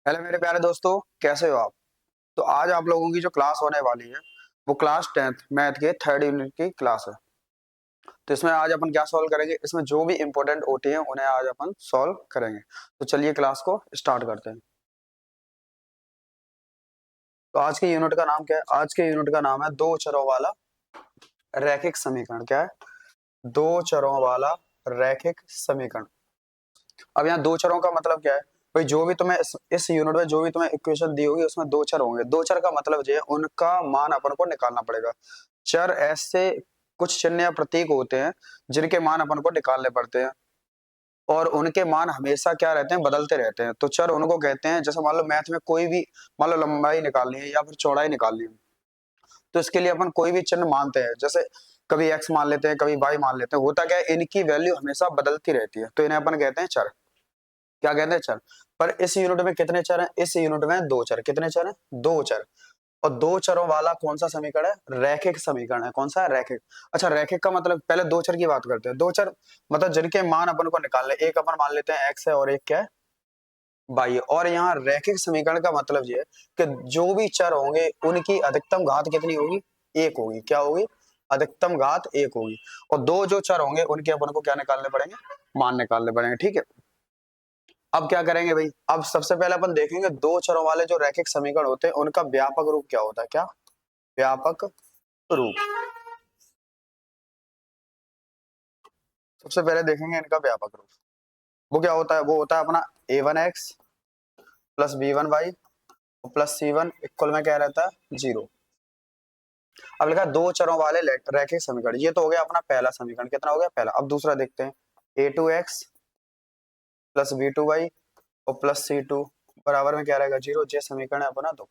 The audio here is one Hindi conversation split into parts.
हेलो मेरे प्यारे दोस्तों, कैसे हो आप। तो आज आप लोगों की जो क्लास होने वाली है वो क्लास 10th मैथ के थर्ड यूनिट की क्लास है। तो इसमें आज अपन क्या सॉल्व करेंगे, इसमें जो भी इंपॉर्टेंट ओटी है उन्हें आज अपन सॉल्व करेंगे। तो चलिए क्लास को स्टार्ट करते हैं। तो आज के यूनिट का नाम क्या है? आज के यूनिट का नाम है दो चरों वाला रैखिक समीकरण। क्या है? दो चरों वाला रैखिक समीकरण। अब यहाँ दो चरों का मतलब क्या है? भाई जो भी तुम्हें इस यूनिट में जो भी तुम्हें इक्वेशन दी होगी उसमें दो चर होंगे। दो चर का मतलब जो है उनका मान अपन को निकालना पड़ेगा। चर ऐसे कुछ चिन्ह या प्रतीक होते हैं जिनके मान अपन को निकालने पड़ते हैं और उनके मान हमेशा क्या रहते हैं, बदलते रहते हैं। तो चर उनको कहते हैं, जैसे मान लो मैथ में कोई भी, मान लो लंबाई निकालनी है या फिर चौड़ाई निकालनी है, तो इसके लिए अपन कोई भी चिन्ह मानते हैं। जैसे कभी एक्स मान लेते हैं, कभी वाई मान लेते हैं। होता क्या है, इनकी वैल्यू हमेशा बदलती रहती है, तो इन्हें अपन कहते हैं चर। क्या कहते हैं? चर। पर इस यूनिट में कितने चर हैं? इस यूनिट में दो चर। कितने चर हैं? दो चर। और दो चरों वाला कौन सा समीकरण है? रैखिक समीकरण है। कौन सा है? रैखिक। अच्छा, रैखिक का मतलब पहले दो चर की बात करते हैं। दो चर मतलब जिनके मान अपन को निकालने, एक अपन मान लेते हैं एक्स है और एक क्या है? वाई है। और यहाँ रैखिक समीकरण का मतलब ये है कि जो भी चर होंगे उनकी अधिकतम घात कितनी होगी? एक होगी। क्या होगी? अधिकतम घात एक होगी। और दो जो चर होंगे उनके अपन को क्या निकालने पड़ेंगे? मान निकालने पड़ेंगे। ठीक है। अब क्या करेंगे भाई? अब सबसे पहले अपन देखेंगे दो चरों वाले जो रैखिक समीकरण होते हैं उनका व्यापक रूप क्या होता है। क्या? व्यापक रूप। सबसे पहले देखेंगे इनका व्यापक रूप। वो क्या होता है? वो होता है अपना a1x plus b1y plus c1 equal में क्या रहता है? जीरो। अब लिखा दो चरों वाले रैखिक समीकरण। ये तो हो गया अपना पहला समीकरण। कितना हो गया? पहला। अब दूसरा देखते हैं। a2x प्लस b2y और प्लस c2 बराबर में क्या रहेगा? जीरो। ये समीकरण है अपना दो।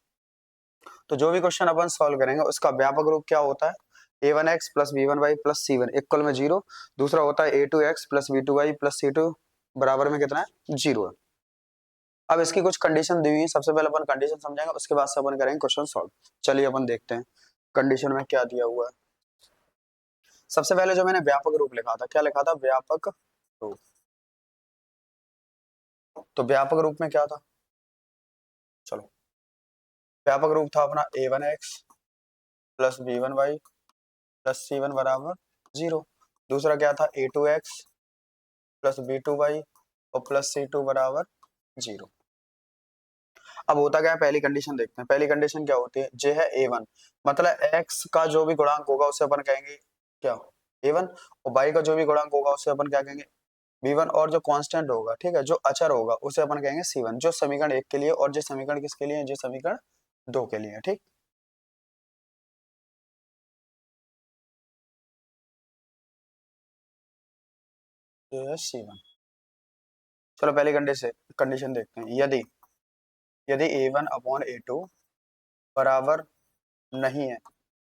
तो जो भी क्वेश्चन अपन सॉल्व करेंगे उसका व्यापक रूप क्या होता है? a1x plus b1y plus c1 equal में जीरो। दूसरा होता है a2x plus b2y plus c2 बराबर में कितना है? जीरो है। अब इसकी कुछ कंडीशन दी हुई है। सबसे पहले अपन कंडीशन समझेंगे, उसके बाद से अपन करेंगे क्वेश्चन सॉल्व। चलिए अपन देखते हैं कंडीशन में क्या दिया हुआ है। सबसे पहले जो मैंने व्यापक रूप लिखा था, क्या लिखा था? व्यापक रूप। तो व्यापक रूप में क्या था? चलो, व्यापक रूप था अपना a1x plus b1y plus c1 बराबर जीरो। दूसरा क्या था? a2x प्लस b2y और प्लस c2 बराबर जीरो। अब होता क्या है, पहली कंडीशन देखते हैं। पहली कंडीशन क्या होती है? जे है a1, मतलब x का जो भी गुणांक होगा उसे अपन कहेंगे क्या? a1। और y का जो भी गुणांक होगा उसे अपन क्या कहेंगे? b1। और जो कांस्टेंट होगा, ठीक है, जो अचर होगा उसे अपन कहेंगे c1। जो समीकरण एक के लिए और जो समीकरण किसके लिए है? जो समीकरण दो के लिए है। ठीक। ये है c1। चलो पहली कंडीशन कंडीशन देखते हैं। यदि यदि a1 अपॉन a2 बराबर नहीं है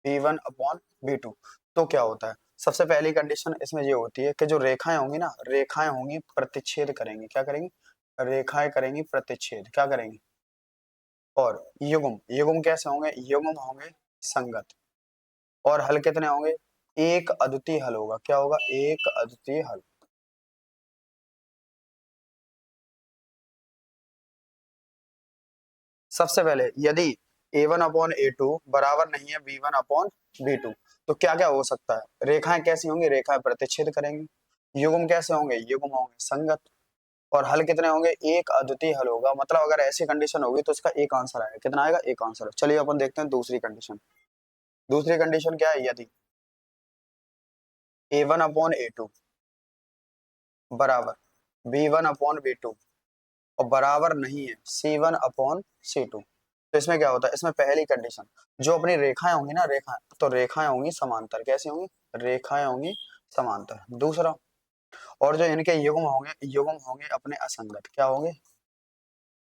b1 अपॉन b2, तो क्या होता है? सबसे पहली कंडीशन इसमें ये होती है कि जो रेखाएं होंगी ना, रेखाएं होंगी प्रतिच्छेद करेंगी। क्या करेंगी? रेखाएं करेंगी प्रतिच्छेद। क्या करेंगी? और युग्म, युग्म कैसे होंगे? युग्म होंगे संगत। और हल कितने होंगे? एक अद्वितीय हल होगा। क्या होगा? एक अद्वितीय हल। सबसे पहले यदि a1 अपॉन a2 बराबर नहीं है b1 अपॉन b2, तो क्या क्या हो सकता है? रेखाएं कैसी होंगी? रेखाएं प्रतिच्छेद करेंगी। युग्म कैसे होंगे? युग्म होंगे संगत। और हल कितने होंगे? एक अद्वितीय हल होगा। मतलब अगर ऐसी कंडीशन होगी तो इसका एक आंसर आएगा। कितना आएगा? एक आंसर। चलिए अपन देखते हैं दूसरी कंडीशन। दूसरी कंडीशन क्या है? यदि a1 अपॉन a2 बराबर b1 अपॉन b2 और बराबर नहीं है c1 अपॉन c2, तो इसमें क्या होता है? इसमें पहली कंडीशन, जो अपनी रेखाएं होंगी ना, रेखाएं, तो रेखाएं होंगी समांतर। कैसी होंगी? रेखाएं होंगी समांतर। दूसरा, और जो इनके युग्म होंगे, युग्म होंगे अपने असंगत। क्या होंगे?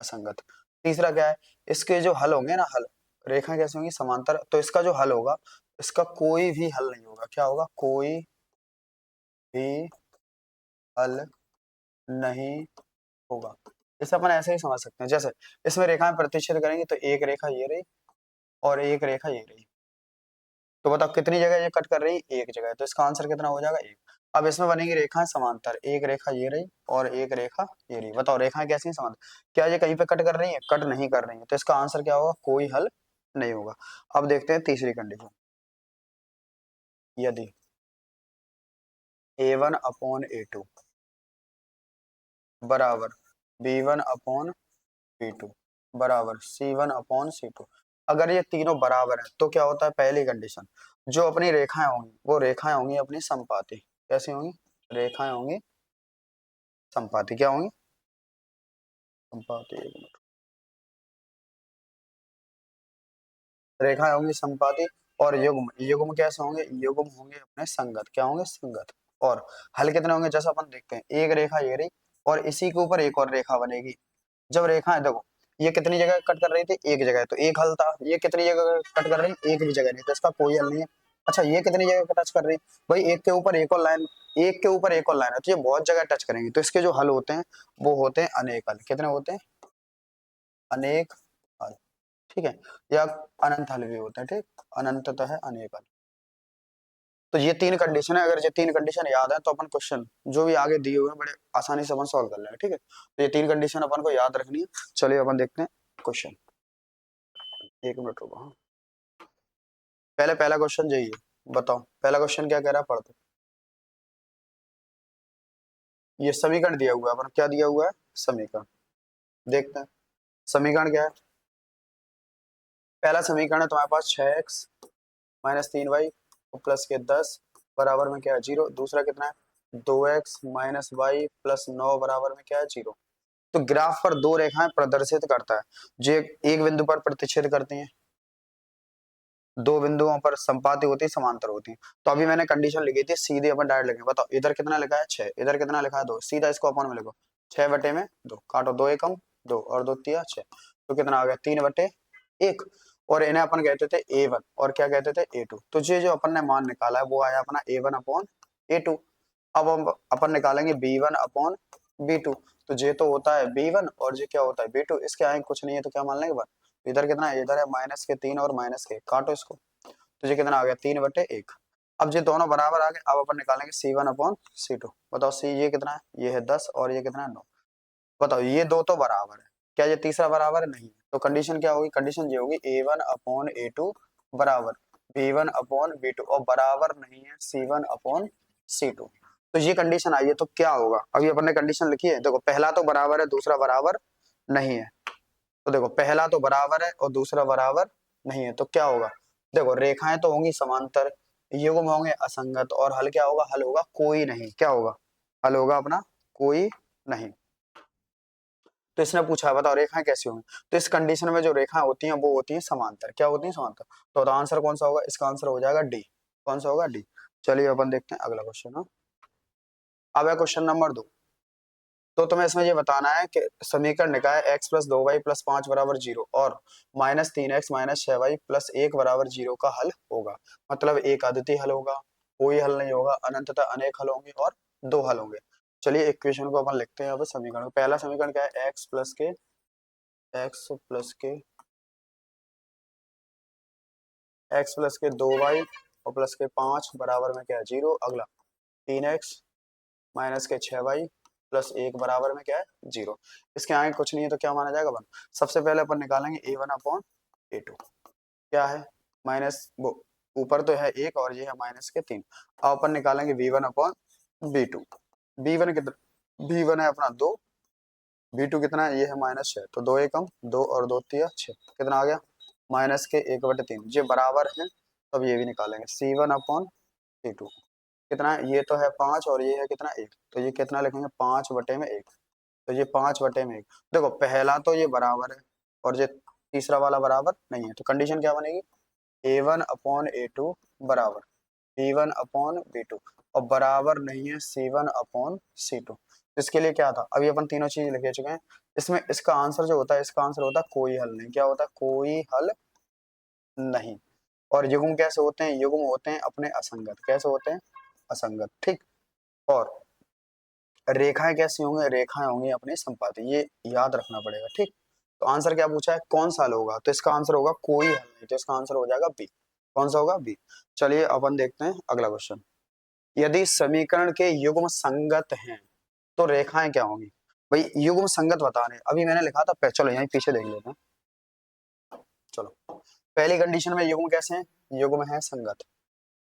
असंगत। तीसरा क्या है? इसके जो हल होंगे ना, हल, रेखाएं कैसी होंगी? समांतर, तो इसका जो हल होगा, इसका कोई भी हल नहीं होगा। क्या होगा? कोई भी हल नहीं होगा। इसे अपन ऐसे ही समझ सकते हैं, जैसे इसमें रेखाएं प्रतिच्छेद करेंगे तो एक रेखा ये रही और एक रेखा ये रही। तो बताओ कितनी जगह ये कट कर रही है? एक जगह। तो इसका आंसर कितना हो जाएगा? एक। अब इसमें बनेगी रेखाएं समांतर, एक रेखा ये रही और एक रेखा ये रही। बताओ रेखाएं कैसी हैं? समांतर। क्या ये कहीं पे कट कर रही है? कट नहीं कर रही है, तो इसका आंसर क्या होगा? कोई हल नहीं होगा। अब देखते हैं तीसरी कंडीशन। यदि A1 अपॉन A2 बराबर B1 अपॉन B2 बराबर C1 अपॉन C2, अगर ये तीनों बराबर है तो क्या होता है? पहली कंडीशन, जो अपनी रेखाएं होंगी वो रेखाएं होंगी अपनी समपाती। कैसी होंगी? रेखाएं होंगी समपाती। क्या होंगी? समपाती। रेखाएं होंगी समपाती। और युग्म, युग्म कैसे होंगे? युग्म होंगे अपने संगत। क्या होंगे? संगत। और हल कितने होंगे? जैसा अपन देखते हैं, एक रेखा ये रही और इसी के ऊपर एक और रेखा बनेगी। जब रेखा है देखो, ये कितनी जगह कट कर रही थी? एक जगह, तो एक हल था। ये कितनी जगह कट कर रही? एक भी जगह नहीं, तो इसका कोई हल नहीं है। अच्छा, ये कितनी जगह टच कर रही? भाई एक के ऊपर एक और लाइन, एक के ऊपर एक और लाइन है, तो ये बहुत जगह टच करेंगी, तो इसके जो हल होते हैं वो होते हैं अनेक हल। कितने होते हैं? अनेक हल। ठीक है, या अनंत हल भी होते हैं। ठीक, अनंततः है अनेक हल। तो ये तीन कंडीशन है, अगर ये तीन कंडीशन याद है तो अपन क्वेश्चन जो भी आगे दिए हुए हैं बड़े आसानी से अपन सॉल्व कर लेंगे। ठीक है, तो ये तीन कंडीशन अपन को याद रखनी है। चलिए अपन देखते हैं क्वेश्चन। एक मिनट रुको। हाँ, पहले पहला क्वेश्चन यही है। बताओ पहला क्वेश्चन क्या कह रहा है? पढ़ दो। ये समीकरण दिया हुआ है, अपन क्या दिया हुआ है? समीकरण। देखते हैं समीकरण क्या है। पहला समीकरण है तुम्हारे पास 6x माइनस 3y प्लस के 10 बराबर में क्या है? 0। दूसरा कितना है? 2x माइनस वाई प्लस 9 बराबर में क्या है? 0। तो ग्राफ पर दो रेखाएं प्रदर्शित करता है, जो एक बिंदु पर प्रतिच्छेद करती हैं, दो बिंदुओं पर संपाती होती है, समांतर होती है। तो अभी मैंने कंडीशन लिखी थी, सीधे अपन डायरेक्ट लिखेंगे। बताओ इधर कितना लिखा है? 6, इधर कितना लिखा है? 2। सीधा इसको अपन में लिखो, 6/2 काटो, 2 एकम 2 और 2 तिया 6, तो कितना आ गया? 3/1। और इन्हें अपन कहते थे A1 और क्या कहते थे? A2। तो ये जो अपन ने मान निकाला है वो आया अपना A1 अपॉन A2। अब हम अपन निकालेंगे B1 अपॉन B2। तो ये तो होता है B1 और ये क्या होता है? B2। इसके आगे कुछ नहीं है तो क्या मान लेंगे? इधर कितना है? इधर है -3 और -के, काटो इसको, तो ये कितना आ गया? 3/1। अब ये दोनों बराबर आ गए। अब अपन निकालेंगे C1 अपॉन C2। बताओ सी ये कितना है? ये है 10 और ये कितना है? 9। बताओ ये दो तो बराबर है, क्या ये तीसरा बराबर है? नहीं। तो कंडीशन क्या होगी? कंडीशन ये होगी A1 अपॉन A2 बराबर B1 अपॉन B2 और बराबर नहीं है C1 अपॉन C2। तो ये कंडीशन आई है, तो क्या होगा? अभी अपन ने कंडीशन लिखी है, देखो पहला तो बराबर है, दूसरा बराबर नहीं है। तो देखो पहला तो बराबर है और दूसरा बराबर नहीं है, तो क्या होगा? देखो रेखाएं तो होंगी समांतर, युग्म होंगे असंगत, और हल क्या होगा? हल होगा कोई नहीं। क्या होगा? हल होगा अपना कोई नहीं। तो इसने पूछा है बताओ रेखाएं कैसी होंगी? तो इस कंडीशन में जो रेखाएं होती हैं वो होती हैं समांतर। क्या होती हैं? समांतर। तो आंसर कौन सा होगा? इसका आंसर हो जाएगा डी। कौन सा होगा? डी। चलिए अपन देखते हैं अगला क्वेश्चन। हाँ, अब है क्वेश्चन नंबर 2। तो तुम्हें इसमें ये बताना है कि समीकरण निकाय x प्लस 2y प्लस 5 बराबर 0 और -3x माइनस 6y प्लस 1 बराबर 0 का हल होगा। मतलब एक अद्वितीय हल होगा, कोई हल नहीं होगा, अनंतता अनेक हल होंगे और दो हल होंगे। चलिए इक्वेशन को अपन लिखते हैं। अब समीकरण, पहला समीकरण क्या है? x प्लस के 2y और प्लस के 5 बराबर में क्या है? 0। अगला 3x माइनस के 6y प्लस 1 बराबर में क्या है? 0। इसके आगे कुछ नहीं है तो क्या माना जाएगा? 1। सबसे पहले अपन निकालेंगे A1 अपॉन A2। क्या है? माइनस वो ऊपर तो है 1 और ये है -3। अब अपन निकालेंगे B1 अपॉन B2। B1 कितना? B1 है अपना 2, B2 कितना है? ये है -6, तो 2 एकम 2 और 2 तिया 6, कितना आ गया? -1/3। ये बराबर है, तब ये भी निकालेंगे C1 अपॉन C2। कितना है? ये तो है 5 और ये है कितना? 1, तो ये कितना लिखेंगे? 5/1। तो ये 5/1। देखो पहला तो ये बराबर है और ये तीसरा वाला बराबर नहीं है, तो कंडीशन क्या बनेगी? A1 अपॉन A2 बराबर B1 अपॉन B2 और बराबर नहीं है C1 अपॉन C2। इसके लिए क्या था? अभी अपन तीनों चीज लिखे चुके हैं। इसमें इसका आंसर जो होता है, इसका आंसर होता है कोई हल नहीं। क्या होता है? कोई हल नहीं। और युग्म कैसे होते हैं? युग्म होते हैं अपने असंगत। कैसे होते हैं? असंगत। ठीक। और रेखाएं कैसी होंगी? रेखाएं होंगी अपने संपाती। ये याद रखना पड़ेगा। ठीक। तो आंसर क्या पूछा है? कौन सा हल होगा? तो इसका आंसर होगा कोई हल नहीं, तो इसका आंसर हो जाएगा बी। कौन सा होगा? बी। चलिए अपन देखते हैं अगला क्वेश्चन। यदि समीकरण के युग्म संगत हैं तो रेखाएं क्या होंगी? भाई युग्म संगत बता रहे हैं, अभी मैंने लिखा था, चलो यहीं पीछे देख लेते हैं। चलो पहली कंडीशन में युग्म कैसे हैं? युग्म है संगत।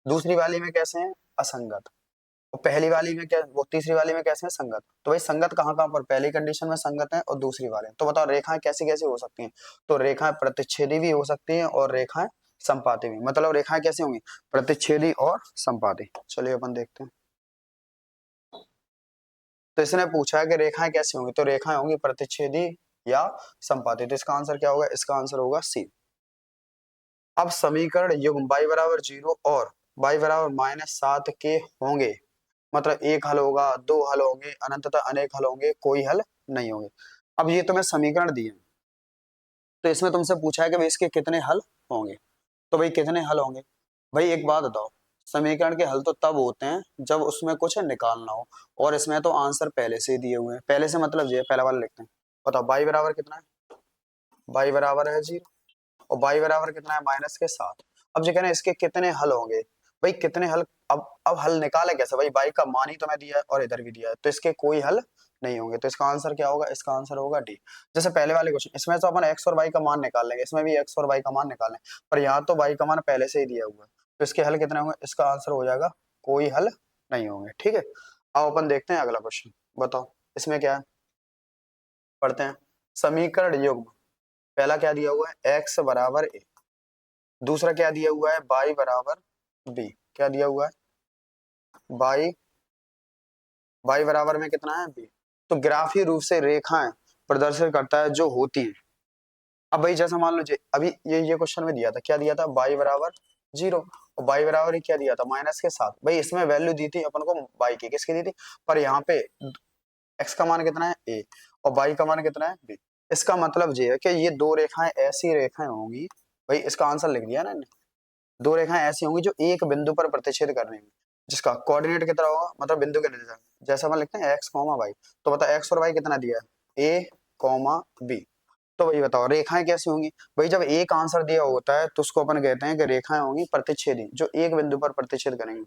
दूसरी वाली में कैसे हैं? असंगत। और पहली वाली में क्या, वो तीसरी वाली में कैसे हैं? संगत। तो भाई संगत कहाँ कहाँ पर? पहली कंडीशन में संगत है और दूसरी वाले। तो बताओ रेखाएं कैसी कैसी हो सकती हैं? तो रेखाएं प्रतिच्छेदी भी हो सकती हैं और रेखाएं संपाती भी। मतलब रेखाएं कैसी होंगी? प्रतिच्छेदी और संपाती। चलिए अपन देखते हैं। तो इसने पूछा है कि रेखाएं कैसी होंगी, तो रेखाएं होंगी प्रतिच्छेदी या संपाती। तो इसका आंसर क्या होगा? इसका आंसर होगा सी। अब समीकरण युग्म y बराबर 0 और y बराबर -7 के होंगे, मतलब एक हल होगा, दो हल होंगे, अनंततः अनेक हल होंगे, कोई हल नहीं होंगे। अब ये तुम्हें समीकरण दिए, तो इसमें तुमसे पूछा है कि भाई इसके कितने हल होंगे। तो भाई कितने हल होंगे? भाई एक बात बताओ, समीकरण के हल तो तब होते हैं जब उसमें कुछ निकालना हो, और इसमें तो आंसर पहले से ही दिए हुए हैं। पहले से मतलब ये पहला वाला लिखते हैं। बताओ y बराबर कितना है? y बराबर है 0 और y बराबर कितना है? -7। अब जो कहना है इसके कितने हल होंगे, भाई कितने हल। अब हल निकाले कैसे भाई? y का मान ही तो मैं दिया है और इधर भी दिया है, तो इसके कोई हल नहीं होंगे। तो इसका आंसर क्या होगा? इसका आंसर होगा डी। जैसे पहले वाले क्वेश्चन, इसमें तो अपन x और y का मान निकाल लेंगे, इसमें भी x और y का मान निकाल लेंगे, पर यहाँ तो y का मान पहले से ही दिया हुआ है, तो इसके हल कितने होंगे? इसका आंसर हो जाएगा कोई हल नहीं होंगे। ठीक है, अब अपन देखते हैं अगला क्वेश्चन। बताओ इसमें क्या है, पढ़ते हैं। समीकरण युग्म, पहला क्या दिया हुआ है? x बराबर a। दूसरा क्या दिया हुआ है? y बराबर b। क्या दिया हुआ है? y, y बराबर में कितना है? b। तो ग्राफीय रूप से रेखाएं प्रदर्शित करता है जो होती हैं। अब भाई जैसा मान लो अभी ये क्वेश्चन में दिया था, क्या दिया था? y बराबर 0 और y बराबर क्या दिया था? -7। भाई इसमें वैल्यू दी थी अपन को y की, किसकी दी थी? पर यहाँ पे x का मान कितना है? a और y का मान कितना है? b। इसका मतलब ये है कि ये दो रेखाएं ऐसी रेखाएं होंगी, भाई इसका आंसर लिख दिया ना, दो रेखाएं ऐसी होंगी जो एक बिंदु पर प्रतिच्छेद कर रही हैं, जिसका कोऑर्डिनेट कितना होगा, मतलब बिंदु के निर्देशांक, जैसा हम लिखते हैं x, y। तो बताओ x और y कितना दिया है? a, b। तो वही बताओ रेखाएं कैसी होंगी? भाई जब एक आंसर दिया होता है तो उसको अपन कहते हैं कि रेखाएं होंगी प्रतिच्छेदी, जो एक बिंदु पर प्रतिच्छेद करेंगी।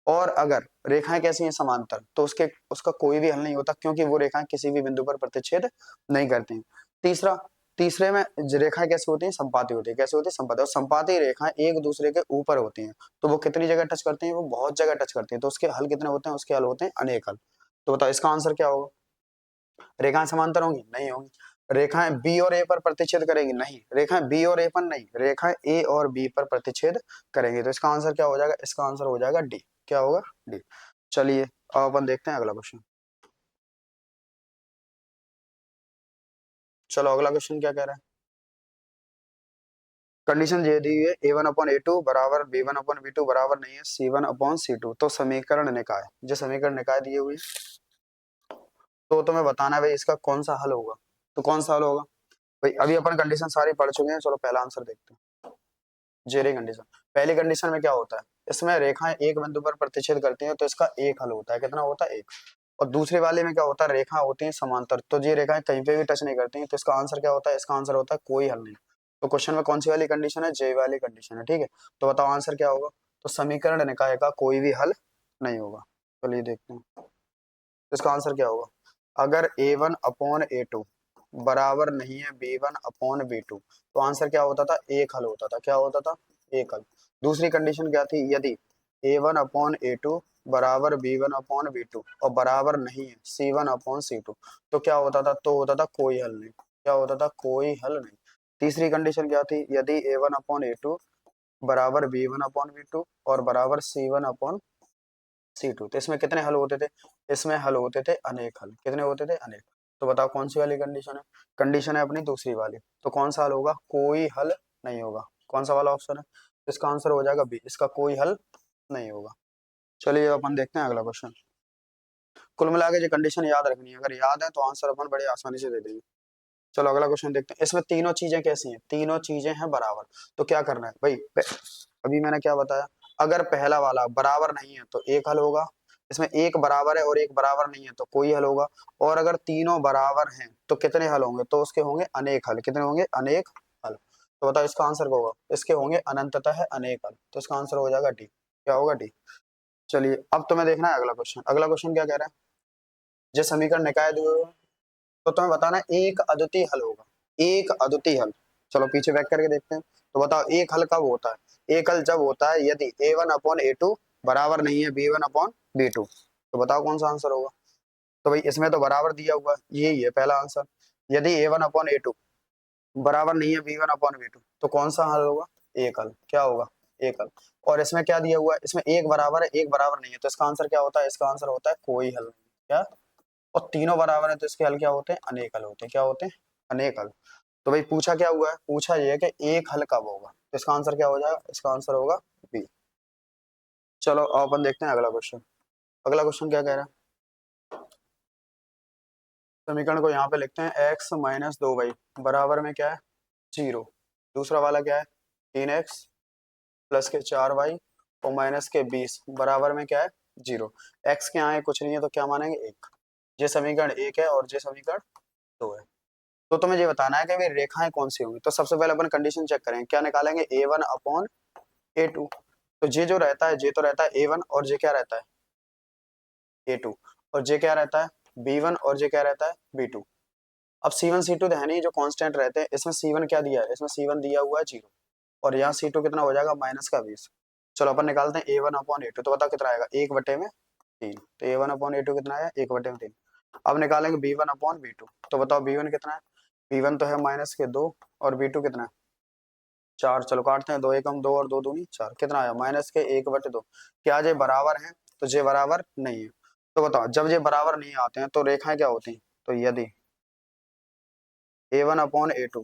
और अगर रेखाएं कैसी हैं? समांतर, तो उसका कोई भी हल नहीं होता, क्योंकि वो रेखाएं किसी भी बिंदु पर प्रतिच्छेद नहीं करती हैं। तीसरा, तीसरे में रेखाएं कैसे होती हैं? संपाती होती है। कैसे होती है? संपाती। और संपाती रेखाएं एक दूसरे के ऊपर होती हैं, तो वो कितनी जगह टच करती हैं? वो बहुत जगह टच करती हैं। तो उसके हल कितने होते हैं? उसके हल होते हैं अनेक हल। तो बताओ इसका आंसर क्या होगा? रेखाएं समांतर होंगी? नहीं होंगी। रेखाएं बी और ए पर प्रतिच्छेद करेंगी? नहीं। रेखाएं बी और ए पर नहीं, रेखाएं ए और बी पर प्रतिच्छेद करेंगी। तो इसका आंसर क्या हो जाएगा? इसका आंसर हो जाएगा डी। क्या होगा? डी। चलिए अब अपन देखते हैं अगला क्वेश्चन। चलो अगला क्वेश्चन क्या कह रहा है। कंडीशन ये दी है a1/a2 बराबर b1/b2 बराबर नहीं है c1/c2। तो समीकरण निकाय, जो समीकरण निकाय दिए हुए हैं, तो तुम्हें बताना है भाई इसका कौन सा हल होगा। तो कौन सा हल होगा भाई? अभी अपन कंडीशन सारी पढ़ चुके हैं, चलो पहला आंसर देखते हैं। जेरी कंडीशन, पहली कंडीशन में क्या होता है? इसमें रेखाएं एक बिंदु पर प्रतिच्छेद करती हैं, तो इसका एक हल होता है। कितना होता है? एक। और दूसरे वाले में क्या होता है? रेखा होती है समांतर, तो ये रेखाएं कहीं पे भी टच नहीं करती हैं, तो इसका आंसर क्या होता है? इसका आंसर होता है कोई हल नहीं। तो क्वेश्चन में कौन सी वाली कंडीशन है? जे वाली कंडीशन है। ठीक है, तो बताओ आंसर क्या होगा? तो समीकरण निकाय का कोई भी हल नहीं होगा। चलिए देखते हैं इसका आंसर क्या होगा। अगर a1/a2 बराबर नहीं है b1/b2, तो आंसर क्या होता था? एक हल होता था। क्या होता था? एक हल। दूसरी कंडीशन क्या थी? यदि a1/a2 बराबर b1/b2 और बराबर नहीं है c1/c2, तो क्या होता था? तो होता था कोई हल नहीं। क्या होता था? कोई हल नहीं। तीसरी कंडीशन क्या थी? यदि a1/a2 बराबर b1/b2 और बराबर c1/c2, तो इसमें कितने हल होते थे? इसमें हल होते थे अनेक हल। कितने होते थे? अनेक। तो बताओ कौन सी वाली कंडीशन है? कंडीशन है अपनी दूसरी वाली। तो कौन सा हल होगा? कोई हल नहीं होगा। कौन सा वाला ऑप्शन है? इसका आंसर हो जाएगा बी, इसका कोई हल नहीं होगा। चलिए अपन देखते हैं अगला क्वेश्चन। कुल मिला के जो कंडीशन याद रखनी है, अगर याद है तो आंसर अपन बड़े आसानी से दे देंगे। चलो अगला क्वेश्चन देखते हैं। इसमें तीनों चीजें कैसी हैं? तीनों चीजें हैं बराबर। तो क्या करना है भाई? अभी मैंने क्या बताया, अगर पहला वाला बराबर नहीं है तो एक हल होगा, इसमें एक बराबर है और एक बराबर नहीं है तो कोई हल होगा, और अगर तीनों बराबर हैं तो कितने हल होंगे? तो उसके होंगे अनेक हल। कितने होंगे? अनेक हल। तो बताओ इसका आंसर क्या होगा? इसके होंगे अनंततः अनेक हल। तो इसका आंसर हो जाएगा डी। क्या होगा? डी। चलिए अब तुम्हें देखना है अगला क्वेश्चन। अगला क्वेश्चन क्या कह रहा है, जो समीकरण निकाय दिए हुए हैं, तो तुम्हें बताना है एक अद्वितीय हल होगा, एक अद्वितीय हल। चलो पीछे बैक करके देखते हैं। तो बताओ एक हल कब होता है, एक हल जब होता है यदि a1/a2 बराबर नहीं है b1/b2। तो बताओ कौन सा आंसर होगा। तो भाई इसमें तो बराबर दिया हुआ है, यही है पहला आंसर। यदि a1/a2 बराबर नहीं है b1/b2 तो कौन सा हल होगा, एक हल। क्या होगा, एक हल। और इसमें क्या दिया हुआ है, इसमें एक बराबर है एक बराबर नहीं है, तो इसका आंसर क्या होता है, इसका आंसर होता है कोई हल नहीं। क्या, और तीनों बराबर है तो इसके हल क्या होते हैं, अनेक हल होते हैं। क्या होते हैं, अनेक हल। तो भाई पूछा क्या हुआ है, पूछा ये है कि एक हल कब होगा, तो इसका आंसर क्या हो जाएगा, इसका आंसर होगा बी। चलो अब अपन देखते हैं अगला क्वेश्चन। अगला क्वेश्चन क्या कह रहा है, समीकरण को यहाँ पे लिखते हैं x-2y बराबर में क्या है, 0। दूसरा वाला क्या है, 3x प्लस के 4y और माइनस के 20 बराबर में क्या है, 0। x के यहाँ है कुछ नहीं है तो क्या मानेंगे, एक। ये समीकरण एक है और ये समीकरण दो है। तो तुम्हें ये बताना है कि भाई रेखाएं कौन सी होंगी। तो सबसे पहले अपन कंडीशन चेक करें, क्या निकालेंगे, a1/a2। तो ये जो रहता है ये तो रहता है a1 और ये क्या रहता है a2, और ये क्या रहता है b1 और ये क्या रहता है b2। अब C1 C2 तो है नहीं जो कांस्टेंट रहते हैं, इसमें C1 क्या दिया है, इसमें C1 दिया हुआ है 0, और यहाँ C2 कितना हो जाएगा, -20। चलो अपन निकालते हैं a1/a2। तो बताओ कितना आएगा, 1/3। तो a1/a2 कितना आया, 1/3। अब निकालेंगे b1/b2। तो बताओ b1 कितना है, b1 तो है -2 और b2 कितना है 4। चलो काटते हैं, 2 एकम 2 और 2 दूनी 4, कितना आया -1/2। क्या ये बराबर है, तो ये बराबर नहीं है। तो बताओ जब ये बराबर नहीं आते हैं तो रेखाएं क्या होती हैं, तो यदि a1/a2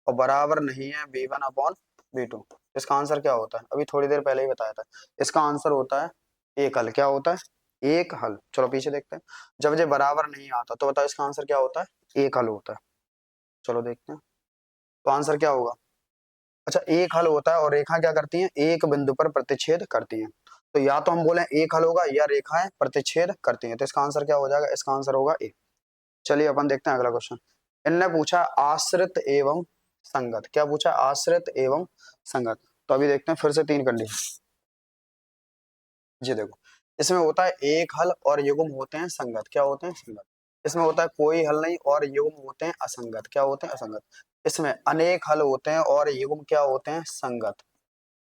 और बराबर नहीं है b1/b2, इसका आंसर क्या होता है, अभी थोड़ी देर पहले ही बताया था। इसका आंसर होता है एक हल। क्या होता है, एक हल। चलो पीछे देखते हैं, जब ये बराबर नहीं आता तो बताओ इसका आंसर क्या होता है, एक हल होता है। चलो देखते हैं, तो आंसर क्या होगा। अच्छा एक हल होता है और रेखा क्या करती हैं, एक बिंदु पर प्रतिच्छेद करती हैं। तो या तो हम बोले एक हल होगा या रेखाएं प्रतिच्छेद करती हैं। तो इसका आंसर क्या हो जाएगा, इसका आंसर होगा ए। चलिए अपन देखते हैं अगला क्वेश्चन। इनने पूछा आश्रित एवं संगत। क्या पूछा, आश्रित एवं संगत। तो अभी देखते हैं फिर से तीन कंडीशन। जी देखो, इसमें होता है एक हल और युग्म होते हैं संगत। क्या होते हैं, संगत। इसमें होता है कोई हल नहीं और युग्म होते हैं असंगत। क्या होते हैं, असंगत। इसमें अनेक हल होते हैं और युग्म क्या होते हैं, संगत,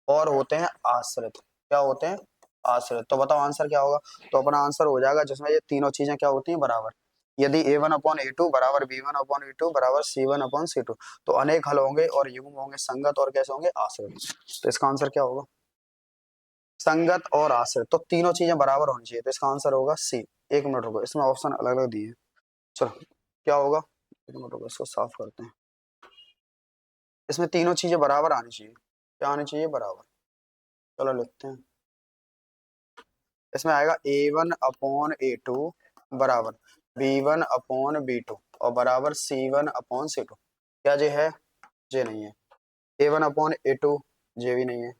और होते हैं आश्रित। क्या होते हैं, आश्रित। तो बताओ आंसर क्या होगा। तो अपना आंसर हो जाएगा जिसमें ये तीनों चीजें क्या होती हैं, बराबर। यदि a1/a2 बराबर b1/b2 बराबर c1/c2, तो अनेक हल होंगे और युग्म होंगे संगत और कैसे होंगे, आश्रित। तो इसका आंसर क्या होगा, संगत और आश्रित। तो तीनों चीजें बराबर होनी चाहिए, तो इसका आंसर होगा सी। एक मिनट रुको, इसमें ऑप्शन अलग अलग दिए हैं। चलो क्या होगा, एक मिनट रुको इसको साफ करते हैं। इसमें तीनों चीजें बराबर आनी चाहिए। क्या आनी चाहिए, बराबर। चलो लिखते हैं, इसमें आएगा a1/a2 बराबर b1/b2 और बराबर c1/c2। क्या जे है, जे नहीं है। a1/a2 जे भी नहीं है।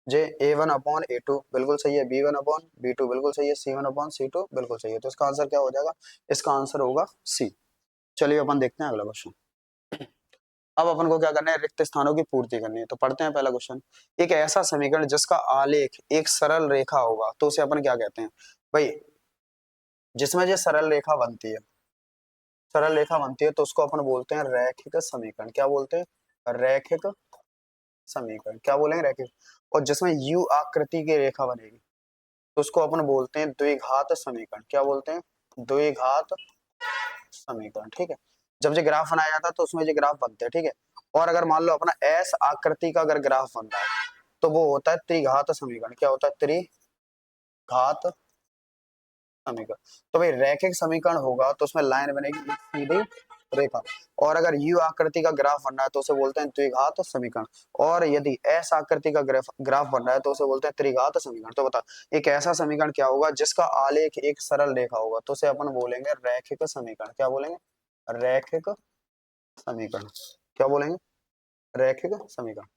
जे a1/a2 बिल्कुल सही है, b1/b2 बिल्कुल सही है, c1/c2 बिल्कुल सही है। तो इसका आंसर क्या हो जाएगा, इसका आंसर होगा सी। चलिए अपन देखते हैं अगला क्वेश्चन। अब अपन को क्या करना है, रिक्त स्थानों की पूर्ति करनी है। तो पढ़ते हैं पहला क्वेश्चन। एक ऐसा समीकरण जिसका आलेख एक सरल रेखा होगा तो उसे अपन क्या कहते हैं, भाई जिसमें ये सरल रेखा बनती है, सरल रेखा बनती है तो उसको अपन बोलते हैं रैखिक समीकरण। क्या बोलते हैं, रैखिक समीकरण। क्या बोलेंगे, रैखिक। और जिसमें यू आकृति की रेखा बनेगी तो उसको अपन बोलते हैं द्विघात समीकरण। क्या बोलते हैं, द्विघात समीकरण। ठीक है, जब ये ग्राफ बनाया जाता है तो उसमें ये ग्राफ बनते हैं। ठीक है, और अगर मान लो अपना एस आकृति का अगर ग्राफ बन रहा है तो वो होता है त्रिघात समीकरण। क्या होता है, त्रिघात समीकरण। तो भाई रैखिक समीकरण होगा तो उसमें लाइन बनेगी एक सीधी रेखा, और अगर यू आकृति का ग्राफ बन रहा है तो उसे बोलते हैं द्विघात समीकरण, और यदि एस आकृति का ग्राफ बन रहा है तो उसे बोलते हैं त्रिघात समीकरण। तो बता एक ऐसा समीकरण क्या होगा जिसका आलेख एक सरल रेखा होगा तो उसे अपन बोलेंगे रैखिक समीकरण। क्या बोलेंगे, रैखिक समीकरण। क्या बोलेंगे, रैखिक समीकरण।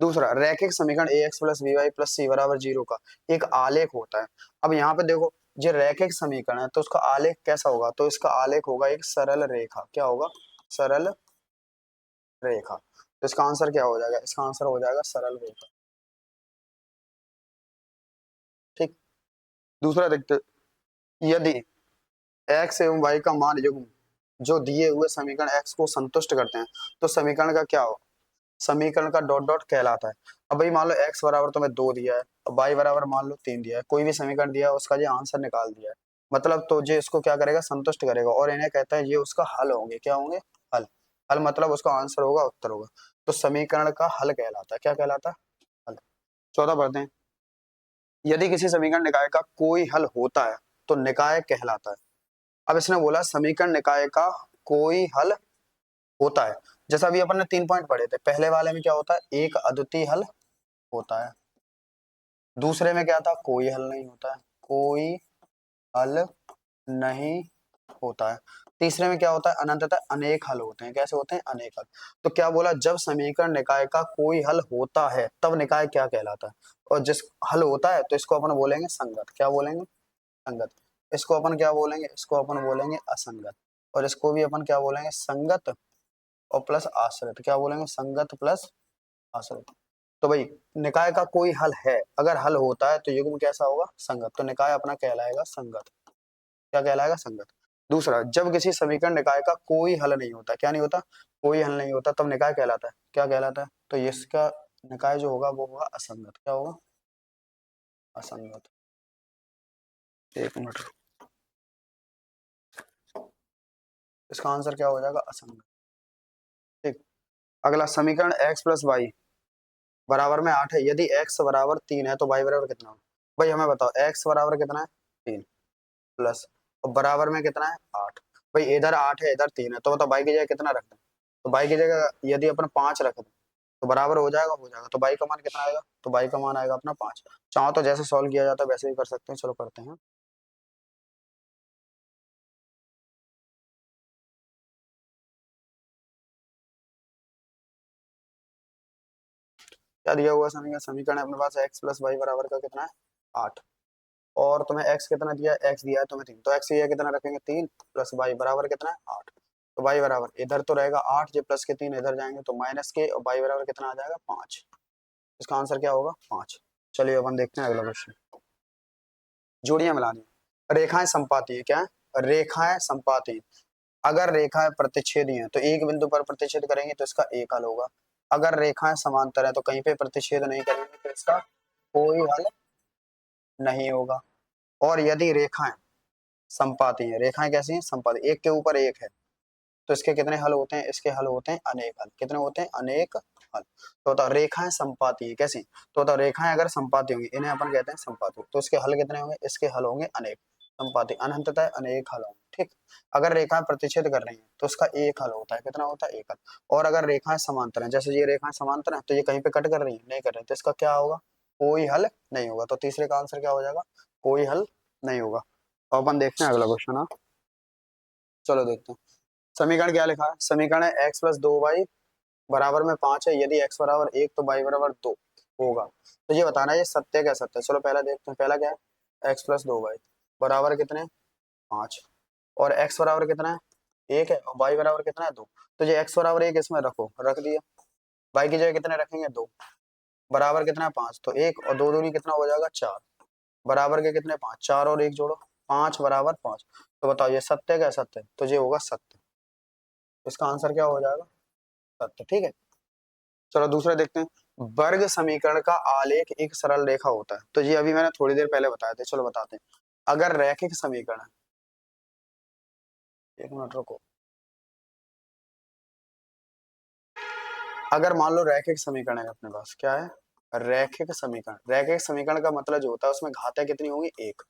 दूसरा, रैखिक समीकरण ax plus B Y plus C बराबर 0 का एक आलेख होता है। अब यहाँ पे देखो, जो रैखिक समीकरण है तो उसका आलेख कैसा होगा, तो इसका आलेख होगा एक सरल रेखा। क्या होगा, सरल रेखा। तो इसका आंसर क्या हो जाएगा, इसका आंसर हो जाएगा सरल रेखा। ठीक। दूसरा देखते, यदि x एवं y का मान युग्म जो दिए हुए समीकरण x को संतुष्ट करते हैं तो समीकरण का क्या हो, समीकरण का डॉट डॉट कहलाता है। अब भाई मान लो x बराबर तुम्हें 2 दिया है और y बराबर मान लो 3 दिया है, कोई भी समीकरण दिया है उसका ये आंसर निकाल दिया है, मतलब तो ये इसको क्या करेगा, संतुष्ट करेगा, और इन्हें कहता है ये उसका हल होंगे। क्या होंगे, हल। हल मतलब उसका आंसर होगा, उत्तर होगा, तो समीकरण का हल कहलाता है। क्या कहलाता है, हल। 14 पढ़ते हैं, यदि किसी समीकरण निकाय का कोई हल होता है तो निकाय कहलाता है। अब इसने बोला समीकरण निकाय का कोई हल होता है, जैसा अभी अपन ने 3 पॉइंट पढ़े थे, पहले वाले में क्या होता है, एक अद्वितीय हल होता है, दूसरे में क्या था, कोई हल नहीं होता है, कोई हल नहीं होता है, तीसरे में क्या होता है, अनंततः अनेक हल होते हैं। कैसे होते हैं, अनेक हल। तो क्या बोला, जब समीकरण निकाय का कोई हल होता है तब निकाय क्या कहलाता है, और जिस हल होता है तो इसको अपन बोलेंगे संगत। क्या बोलेंगे, संगत। इसको अपन क्या बोलेंगे, इसको अपन बोलेंगे असंगत, और इसको भी अपन क्या बोलेंगे, संगत और प्लस आश्रित। क्या बोलेंगे, संगत प्लस आश्रित। तो भाई निकाय का कोई हल है, अगर हल होता है तो युग्म कैसा होगा, संगत, तो निकाय अपना कहलाएगा संगत। क्या कहलाएगा, संगत। दूसरा, जब किसी समीकरण निकाय का कोई हल नहीं होता, क्या नहीं होता, कोई हल नहीं होता, तब निकाय कहलाता है। क्या कहलाता है, तो इसका निकाय जो होगा वो होगा असंगत। क्या होगा, असंगत। एक मिनट, इसका आंसर क्या हो जाएगा, असंगत। ठीक। अगला समीकरण x प्लस वाई बराबर में 8 है, यदि x बराबर 3 है तो y बराबर कितना हो। भाई हमें बताओ, x बराबर कितना है, 3 प्लस, और बराबर में कितना है, 8। भाई इधर 8 है, इधर 3 है, तो बताओ y की जगह कितना रख दें, तो y की जगह यदि अपन 5 रख दें तो बराबर हो जाएगा, हो जाएगा, तो y का मान कितना आएगा, तो y का मान आएगा अपना 5। चाहो तो जैसे सॉल्व किया जाता है वैसे भी कर सकते हैं, चलो करते हैं। क्या दिया हुआ समीकरण, समीकरण अपने पास x प्लस वाई बराबर का कितना है, 8, और तुम्हें x कितना दिया है, x दिया है तुम्हें 3, तो x की जगह कितना रखेंगे, 3 प्लस y बराबर कितना है, 8, तो y बराबर इधर तो रहेगा 8, जो प्लस के 3 इधर जाएंगे तो माइनस के, और y बराबर कितना आ जाएगा, 5। इसका आंसर क्या होगा, 5। चलिए अपन देखते हैं अगला क्वेश्चन। जोड़ियां मिलानी, रेखाएं संपाती है, क्या है? रेखाएं संपाती है। अगर रेखाएं प्रतिच्छेदी हैं तो एक बिंदु पर प्रतिच्छेद करेंगे तो इसका एक हल होगा, अगर रेखाएं समांतर है तो कहीं पे प्रतिच्छेद नहीं करेंगे तो इसका कोई हल नहीं होगा, और यदि रेखाएं संपाती हैं, रेखाएं कैसी हैं, संपाती, एक के ऊपर एक है, तो इसके कितने हल होते हैं, इसके हल होते हैं अनेक हल। कितने होते हैं, अनेक हल। तो बताओ रेखाएं संपाती है कैसी, तो बताओ रेखाएं अगर संपाती होंगी इन्हें अपन कहते हैं संपाती, तो इसके हल कितने होंगे, इसके हल होंगे अनेक, संपाती अनंततः अनेक हल होंगे। ठीक। अगर रेखाएं प्रतिच्छेद कर रही हैं तो उसका एक हल होता है, कितना होता है, एक हल। और अगर रेखाएं समांतर हैं, जैसे ये रेखाएं समांतर हैं तो ये कहीं पे कट कर रही है, नहीं कर रही, तो इसका क्या होगा, कोई हल नहीं होगा। तो तीसरे का आंसर क्या हो जाएगा, कोई हल नहीं होगा। तो अपन देखते हैं अगला क्वेश्चन। हाँ चलो देखते हैं। समीकरण क्या लिखा है, समीकरण है x प्लस 2y बराबर में 5 है, यदि x बराबर 1 तो y बराबर 2 होगा। तो ये बताना है ये सत्य है क्या, सत्य है। चलो पहला देखते हैं, पहला क्या है, x प्लस 2y बराबर कितने, 5, और x बराबर कितना है, 1 है, और y बराबर कितना है, 2। तो ये x बराबर 1 इसमें रखो, रख दिया, y की जगह कितने रखेंगे, 2, बराबर कितना है, 5, तो 1 और 2 दूनी कितना हो जाएगा, 4, बराबर के कितने, 5, 4 और 1 जोड़ो, 5 बराबर 5। तो बताओ ये सत्य है क्या, सत्य है, तो ये होगा सत्य, इसका आंसर क्या हो जाएगा, सत्य। ठीक है। चलो दूसरा देखते हैं, वर्ग समीकरण का आलेख एक सरल रेखा होता है, तो ये अभी मैंने थोड़ी देर पहले बताया था, चलो बताते हैं। अगर रैखिक समीकरण है, एक मिनट रुको, अगर मान लो रैखिक समीकरण है अपने पास, क्या है, रैखिक समीकरण, रैखिक समीकरण का मतलब जो होता है उसमें घातें कितनी होंगी, एक।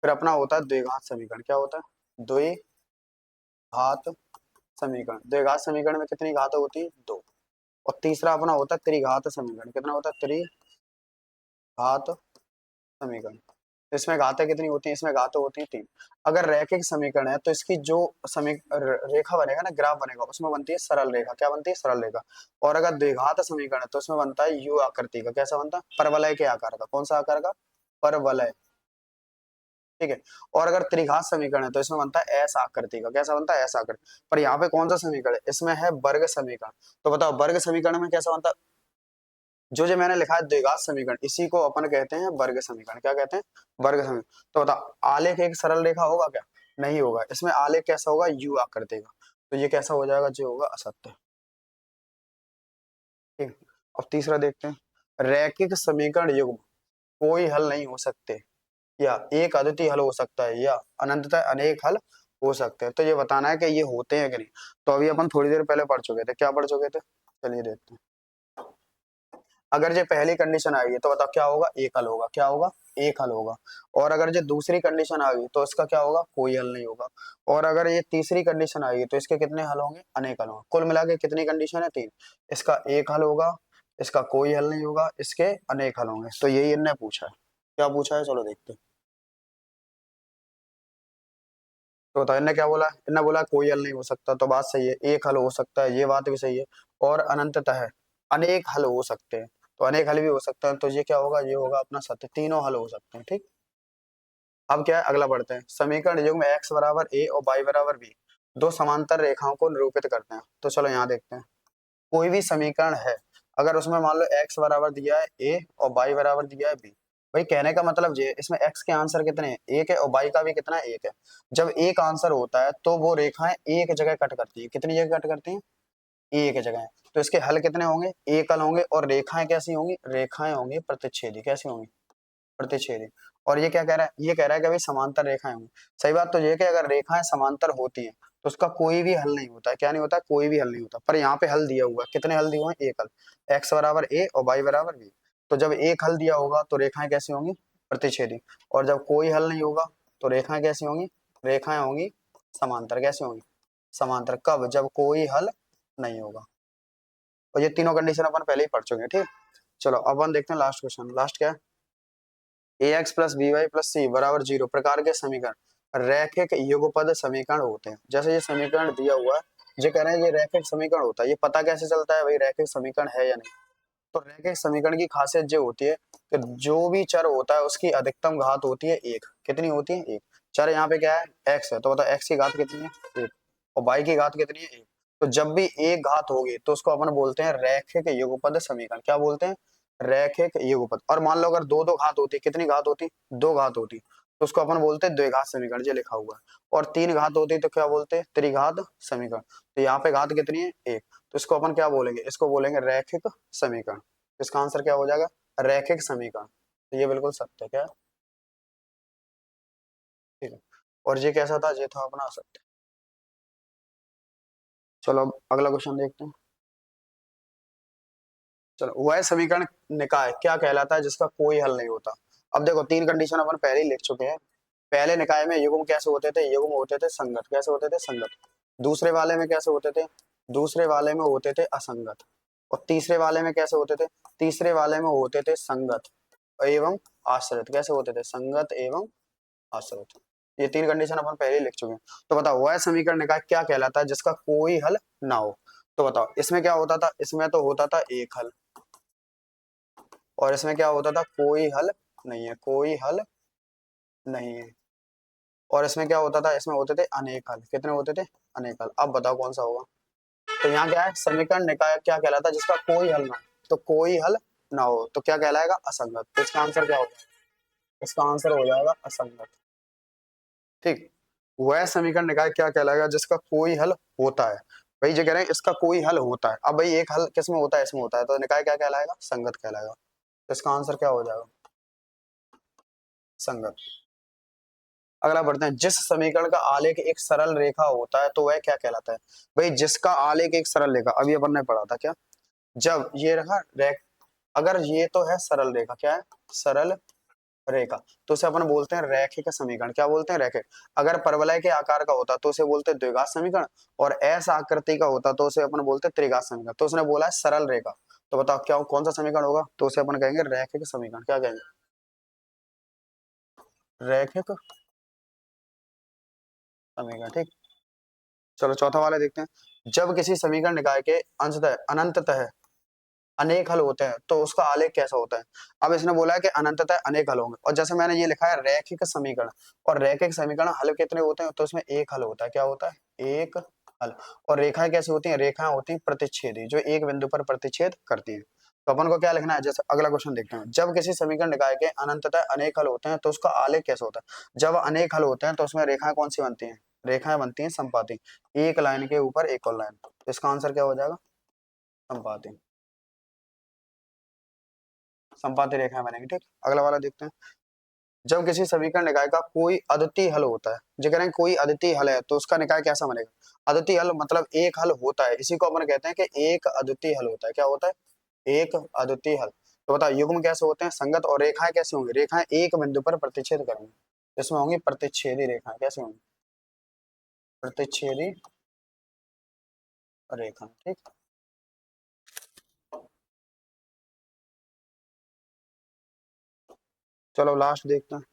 फिर अपना होता है द्विघात समीकरण, क्या होता है, द्विघात समीकरण, द्विघात समीकरण में कितनी घातें होती है, दो। और तीसरा अपना होता है त्रिघात समीकरण, कितना होता है, त्रिघात समीकरण, इसमें घातें कितनी होती हैं, इसमें घातें होती हैं 3। अगर रैखिक समीकरण है तो इसकी जो रेखा बनेगा ना, ग्राफ बनेगा, उसमें बनती है सरल रेखा, क्या बनती है, सरल रेखा। और अगर द्विघात समीकरण है तो उसमें बनता है यू आकृति का, कैसा बनता है, परवलय के आकार का, कौन सा आकार का, परवलय। ठीक है। और अगर त्रिघात समीकरण है तो इसमें बनता है एस आकृति का, कैसा बनता है, एस आकृति। पर यहाँ पे कौन सा समीकरण है, इसमें है वर्ग समीकरण। तो बताओ वर्ग समीकरण में कैसा बनता है, जो मैंने लिखा है द्विघात समीकरण, इसी को अपन कहते हैं वर्ग समीकरण। क्या कहते हैं? वर्ग समीकरण। तो बता, आलेख एक सरल रेखा होगा क्या? नहीं होगा। इसमें आलेख कैसा होगा? यू आकर देगा। तो ये कैसा हो जाएगा? जो होगा असत्य। ठीक। अब तीसरा देखते हैं, रैखिक समीकरण युग्म कोई हल नहीं हो सकते, या एक अद्वितीय हल हो सकता है, या अनंततः अनेक हल हो सकते हैं। तो ये बताना है कि ये होते हैं कि नहीं। तो अभी अपन थोड़ी देर पहले पढ़ चुके थे। क्या पढ़ चुके थे? चलिए देखते हैं। अगर जो पहली कंडीशन आ गई तो बताओ क्या होगा? एक हल होगा। क्या होगा? एक हल होगा। और अगर जो दूसरी कंडीशन आ गई तो इसका क्या होगा? कोई हल नहीं होगा। और अगर ये तीसरी कंडीशन आ गई तो इसके कितने हल होंगे? अनेक हल होंगे। कुल मिला के कितनी कंडीशन है? तीन। इसका एक हल होगा, इसका कोई हल नहीं होगा, इसके अनेक हल होंगे। तो यही इनने पूछा है। क्या पूछा है? चलो देखते हैं। तो बताओ इनने क्या बोला? इनने बोला कोई हल नहीं हो सकता, तो बात सही है। एक हल हो सकता है, ये बात भी सही है। और अनंततः अनेक हल हो सकते हैं, तो अनेक हल भी हो सकते हैं। तो ये क्या होगा? ये होगा अपना सत्य। तीनों हल हो सकते हैं। ठीक। अब क्या है? अगला बढ़ते हैं। समीकरण युग्म एक्स बराबर ए और वाई बराबर बी दो समांतर रेखाओं को निरूपित करते हैं। तो चलो यहाँ देखते हैं। कोई भी समीकरण है, अगर उसमें मान लो एक्स बराबर दिया है ए और वाई बराबर दिया है बी, भाई कहने का मतलब ये है, इसमें एक्स के आंसर कितने हैं? एक है, और वाई का भी कितना है? एक है। जब एक आंसर होता है तो वो रेखाएं एक जगह कट करती है। कितनी जगह कट करती हैं? एक जगह। तो इसके हल कितने होंगे? एक हल होंगे। और रेखाएं कैसी होंगी? रेखाएं होंगी प्रतिच्छेदी। कैसी होंगी? प्रतिच्छेदी। और ये क्या कह रहा है? ये कह रहा है कि भाई समांतर रेखाएं होंगी। सही बात तो ये है कि अगर रेखाएं समांतर होती हैं तो उसका कोई भी हल नहीं होता है। क्या नहीं होता? कोई भी हल नहीं होता। पर यहाँ पे हल दिया हुआ है। कितने हल दिए हुए हैं? एक हल। एक्स बराबर ए और वाई बराबर बी। तो जब एक हल दिया होगा तो रेखाएं कैसी होंगी? प्रतिच्छेदी। और जब कोई हल नहीं होगा तो रेखाएं कैसी होंगी? रेखाएं होंगी समांतर। कैसी होंगी? समांतर। कब? जब कोई हल नहीं होगा। और ये तीनों कंडीशन अपन पहले ही पढ़ चुके हैं। ठीक। चलो अब अपन देखते हैं लास्ट क्वेश्चन। लास्ट क्या है? A X plus B Y plus C बराबर 0 प्रकार के समीकरण रैखिक युगपद समीकरण होते हैं। जैसे ये समीकरण दिया हुआ है, जो कह रहे हैं ये रैखिक समीकरण होता है। ये पता कैसे चलता है भाई रैखिक समीकरण है या नहीं? तो रैखिक समीकरण की खासियत जो होती है कि जो भी चर होता है उसकी अधिकतम घात होती है एक। कितनी होती है? एक। चर यहाँ पे क्या है? एक्स है, तो बताओ एक्स की घात कितनी है? एक। और वाई की घात कितनी है? एक। तो जब भी एक घात होगी तो उसको अपन बोलते हैं रैखिक युगपद समीकरण। क्या बोलते हैं? रैखिक युगपद। और मान लो अगर दो दो घात होती, कितनी घात होती? दो घात होती, तो उसको अपन बोलते हैं द्विघात समीकरण, जो लिखा हुआ है। और तीन घात होती तो क्या बोलते हैं? त्रिघात समीकरण। तो यहाँ पे घात कितनी है? एक। तो इसको अपन क्या बोलेंगे? इसको बोलेंगे रैखिक समीकरण। इसका आंसर क्या हो जाएगा? रैखिक समीकरण। तो ये बिल्कुल सत्य। क्या है? ठीक है। और ये कैसा था? ये था अपना असत्य। चलो अब अगला क्वेश्चन देखते हैं। चलो, वह समीकरण निकाय क्या कहलाता है जिसका कोई हल नहीं होता? अब देखो तीन कंडीशन अपन पहले ही लिख चुके हैं। पहले निकाय में युग्म कैसे होते थे? युग्म होते थे संगत। कैसे होते थे? संगत। दूसरे वाले में कैसे होते थे? दूसरे वाले में होते थे असंगत। और तीसरे वाले में कैसे होते थे? तीसरे वाले में होते थे संगत एवं आश्रित। कैसे होते थे? संगत एवं आश्रित। ये तीन कंडीशन अपन पहले ही लिख चुके हैं। तो बताओ वह समीकरण निकाय क्या कहलाता है जिसका कोई हल ना हो? तो बताओ इसमें क्या होता था? इसमें तो होता था एक हल। और इसमें क्या होता था? कोई हल नहीं है। कोई हल नहीं है। और इसमें क्या होता था? इसमें होते थे अनेक हल। कितने होते थे? अनेक हल। अब बताओ कौन सा होगा? तो यहाँ क्या है? समीकरण निकाय क्या कहलाता है जिसका कोई हल ना हो? तो कोई हल ना हो तो क्या कहलाएगा? असंगत। तो इसका आंसर क्या होगा? इसका आंसर हो जाएगा असंगत। ठीक। वह समीकरण निकाय क्या कहलाएगा जिसका कोई हल होता है? भाई जो कह रहे हैं इसका कोई हल होता है। अब भाई एक हल किसमें होता है? इसमें होता है। तो निकाय क्या कहलाएगा? संगत कहलाएगा। तो इसका आंसर क्या हो जाएगा? संगत। अगला बढ़ते हैं। जिस समीकरण का आलेख एक सरल रेखा होता है तो वह क्या कहलाता है? भाई जिसका आलेख एक सरल रेखा, अभी अपन ने पढ़ा था क्या? जब ये रहा अगर ये तो है सरल रेखा। क्या है? सरल रेखा। तो उसे अपन बोलते हैं रैखिक समीकरण। क्या बोलते हैं? रैखिक। अगर परवलय के आकार का होता तो उसे बोलते हैं द्विघात समीकरण। और ऐसा आकृति का होता तो उसे अपन बोलते हैं त्रिघात समीकरण। तो उसने बोला है सरल रेखा। तो बताओ क्या कौन सा समीकरण होगा? तो उसे अपन कहेंगे रैखिक समीकरण। क्या कहेंगे? रैखिक समीकरण। ठीक। चलो चौथा वाला देखते हैं। जब किसी समीकरण निकाय के अंशतः अनंततः अनेक हल होते हैं तो उसका आलेख कैसा होता है? अब इसने बोला है कि अनंततः अनेक हल होंगे। और जैसे मैंने ये लिखा है रैखिक समीकरण, और रैखिक समीकरण हल कितने होते हैं? तो उसमें एक हल होता है। क्या होता है? एक हल। और रेखाएं कैसी होती हैं? रेखाएं होती हैं प्रतिच्छेदी, जो एक बिंदु पर प्रतिच्छेद करती हैं। तो अपन को क्या लिखना है, जैसे अगला क्वेश्चन देखते हैं। जब किसी समीकरण निकाय के अनंततः अनेक हल होते हैं तो उसका आलेख कैसे होता है? जब अनेक हल होते हैं तो उसमें रेखाएं कौन सी बनती हैं? रेखाएं बनती हैं संपाती, एक लाइन के ऊपर एक और लाइन। तो इसका आंसर क्या हो जाएगा? संपाती, संपाती रेखाएं बनेंगी। ठीक, अगला वाला देखते हैं। जब किसी समीकरण निकाय का कोई अद्वितीय हल होता है, जो कह रहे हैं कोई अद्वितीय हल है, तो उसका निकाय कैसा बनेगा? अद्वितीय हल मतलब एक हल होता है, इसी को अपन कहते हैं कि एक अद्वितीय हल होता है। क्या होता है? एक अद्वितीय हल। तो बताओ युग्म कैसे होते हैं? संगत। और रेखाएं कैसी होंगी? रेखाएं एक बिंदु पर प्रतिच्छेद करेंगी, इसमें होंगी प्रतिच्छेदी रेखाएं। कैसे होंगी? प्रतिच्छेदी रेखा। ठीक, चलो लास्ट देखते हैं।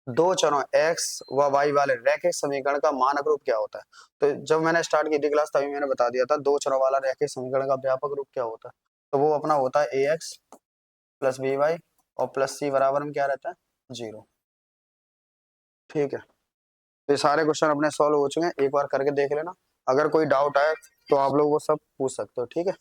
दो चरों x व y वाले रैखिक समीकरण का मानक रूप क्या होता है? तो जब मैंने स्टार्ट की थी क्लास तभी मैंने बता दिया था, दो चरों वाला रैखिक समीकरण का व्यापक रूप क्या होता है? तो वो अपना होता है ax प्लस बी वाई और प्लस सी बराबर में क्या रहता है? 0। ठीक है, तो ये सारे क्वेश्चन अपने सॉल्व हो चुके हैं, एक बार करके देख लेना। अगर कोई डाउट आए तो आप लोग वो सब पूछ सकते हो। ठीक है।